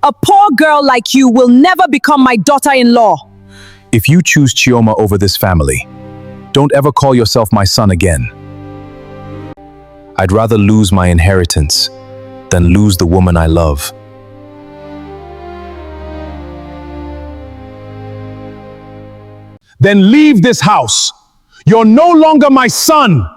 A poor girl like you will never become my daughter-in-law. If you choose Chioma over this family, don't ever call yourself my son again. I'd rather lose my inheritance than lose the woman I love. Then leave this house. You're no longer my son.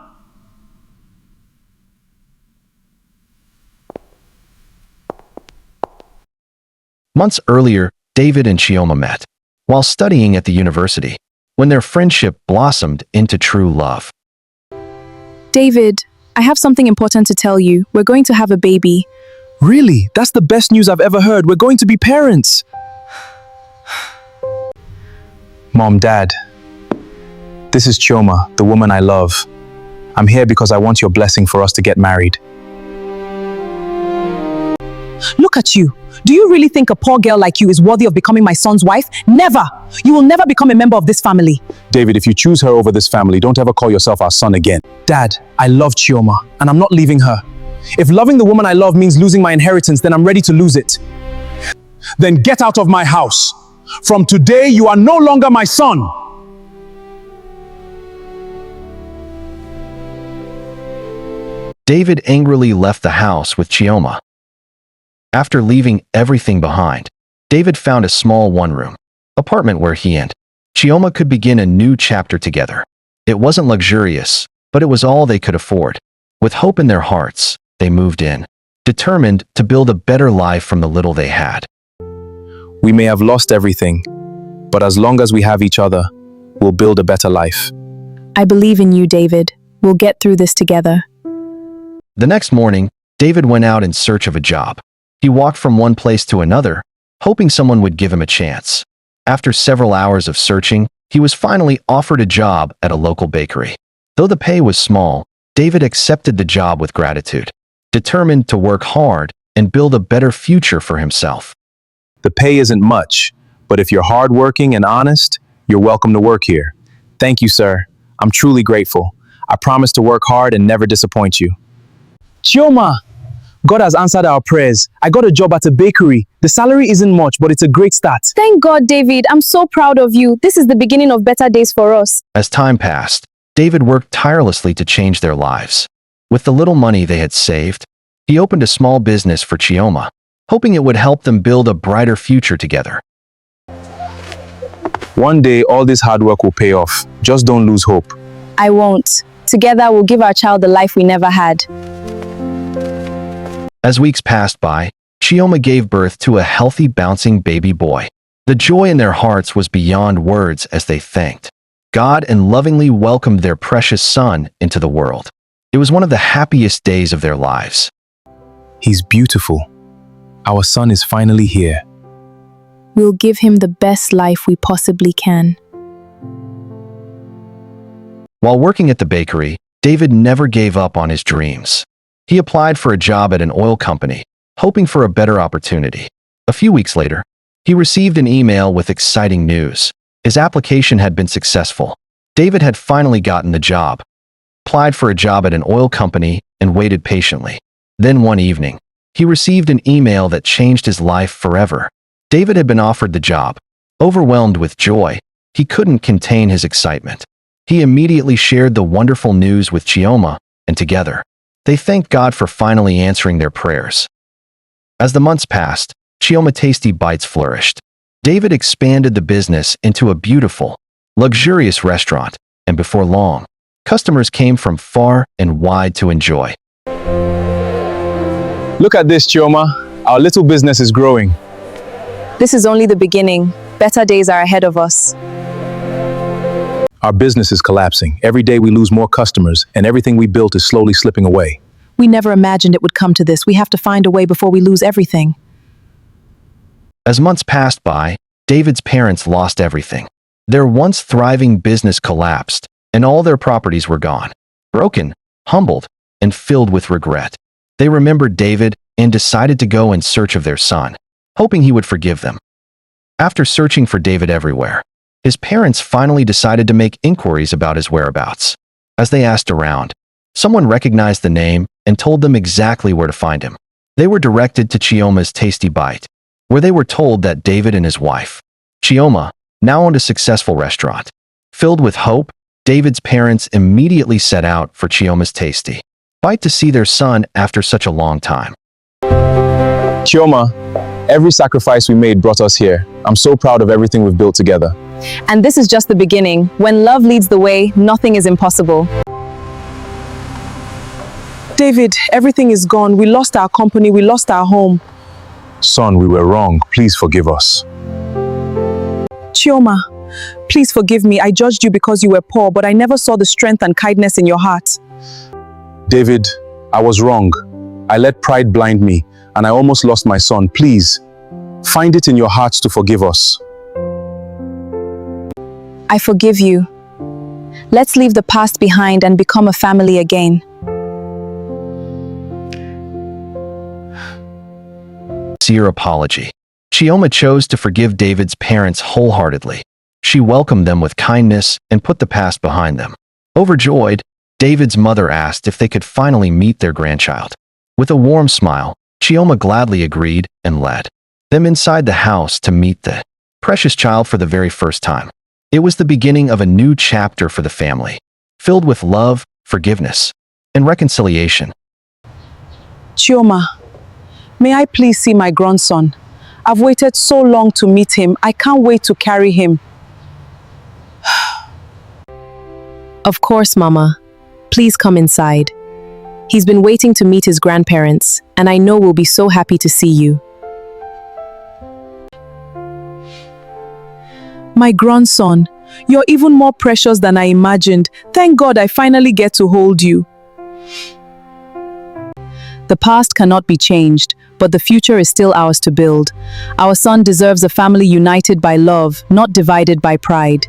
Months earlier, David and Chioma met while studying at the university, when their friendship blossomed into true love. David, I have something important to tell you. We're going to have a baby. Really? That's the best news I've ever heard. We're going to be parents. Mom, Dad, this is Chioma, the woman I love. I'm here because I want your blessing for us to get married. Look at you. Do you really think a poor girl like you is worthy of becoming my son's wife? Never! You will never become a member of this family. David, if you choose her over this family, don't ever call yourself our son again. Dad, I love Chioma, and I'm not leaving her. If loving the woman I love means losing my inheritance, then I'm ready to lose it. Then get out of my house. From today, you are no longer my son. David angrily left the house with Chioma. After leaving everything behind, David found a small one-room apartment where he and Chioma could begin a new chapter together. It wasn't luxurious, but it was all they could afford. With hope in their hearts, they moved in, determined to build a better life from the little they had. We may have lost everything, but as long as we have each other, we'll build a better life. I believe in you, David. We'll get through this together. The next morning, David went out in search of a job. He walked from one place to another, hoping someone would give him a chance. After several hours of searching, he was finally offered a job at a local bakery. Though the pay was small, David accepted the job with gratitude, determined to work hard and build a better future for himself. The pay isn't much, but if you're hardworking and honest, you're welcome to work here. Thank you, sir. I'm truly grateful. I promise to work hard and never disappoint you. Chioma, God has answered our prayers. I got a job at a bakery. The salary isn't much, but it's a great start. Thank God, David. I'm so proud of you. This is the beginning of better days for us. As time passed, David worked tirelessly to change their lives. With the little money they had saved, he opened a small business for Chioma, hoping it would help them build a brighter future together. One day, all this hard work will pay off. Just don't lose hope. I won't. Together, we'll give our child the life we never had. As weeks passed by, Chioma gave birth to a healthy, bouncing baby boy. The joy in their hearts was beyond words as they thanked God and lovingly welcomed their precious son into the world. It was one of the happiest days of their lives. He's beautiful. Our son is finally here. We'll give him the best life we possibly can. While working at the bakery, David never gave up on his dreams. He applied for a job at an oil company, hoping for a better opportunity. A few weeks later, he received an email with exciting news. His application had been successful. David had finally gotten the job, applied for a job at an oil company, and waited patiently. Then one evening, he received an email that changed his life forever. David had been offered the job. Overwhelmed with joy, he couldn't contain his excitement. He immediately shared the wonderful news with Chioma, and together, they thanked God for finally answering their prayers. As the months passed, Chioma Tasty Bites flourished. David expanded the business into a beautiful, luxurious restaurant, and before long, customers came from far and wide to enjoy. Look at this, Chioma. Our little business is growing. This is only the beginning. Better days are ahead of us. Our business is collapsing. Every day we lose more customers, and everything we built is slowly slipping away. We never imagined it would come to this. We have to find a way before we lose everything. As months passed by, David's parents lost everything. Their once thriving business collapsed, and all their properties were gone. Broken, humbled, and filled with regret, they remembered David and decided to go in search of their son, hoping he would forgive them. After searching for David everywhere, his parents finally decided to make inquiries about his whereabouts. As they asked around, someone recognized the name and told them exactly where to find him. They were directed to Chioma's Tasty Bite, where they were told that David and his wife, Chioma, now owned a successful restaurant. Filled with hope, David's parents immediately set out for Chioma's tasty bite to see their son after such a long time. Chioma, every sacrifice we made brought us here. I'm so proud of everything we've built together. And this is just the beginning. When love leads the way, nothing is impossible. David, everything is gone. We lost our company. We lost our home. Son, we were wrong. Please forgive us. Chioma, please forgive me. I judged you because you were poor, but I never saw the strength and kindness in your heart. David, I was wrong. I let pride blind me, and I almost lost my son. Please, find it in your hearts to forgive us. I forgive you. Let's leave the past behind and become a family again. Sincere apology. Chioma chose to forgive David's parents wholeheartedly. She welcomed them with kindness and put the past behind them. Overjoyed, David's mother asked if they could finally meet their grandchild. With a warm smile, Chioma gladly agreed and led them inside the house to meet the precious child for the very first time. It was the beginning of a new chapter for the family, filled with love, forgiveness, and reconciliation. Chioma, may I please see my grandson? I've waited so long to meet him. I can't wait to carry him. Of course, Mama. Please come inside. He's been waiting to meet his grandparents, and I know we'll be so happy to see you. My grandson, you're even more precious than I imagined. Thank God I finally get to hold you. The past cannot be changed, but the future is still ours to build. Our son deserves a family united by love, not divided by pride.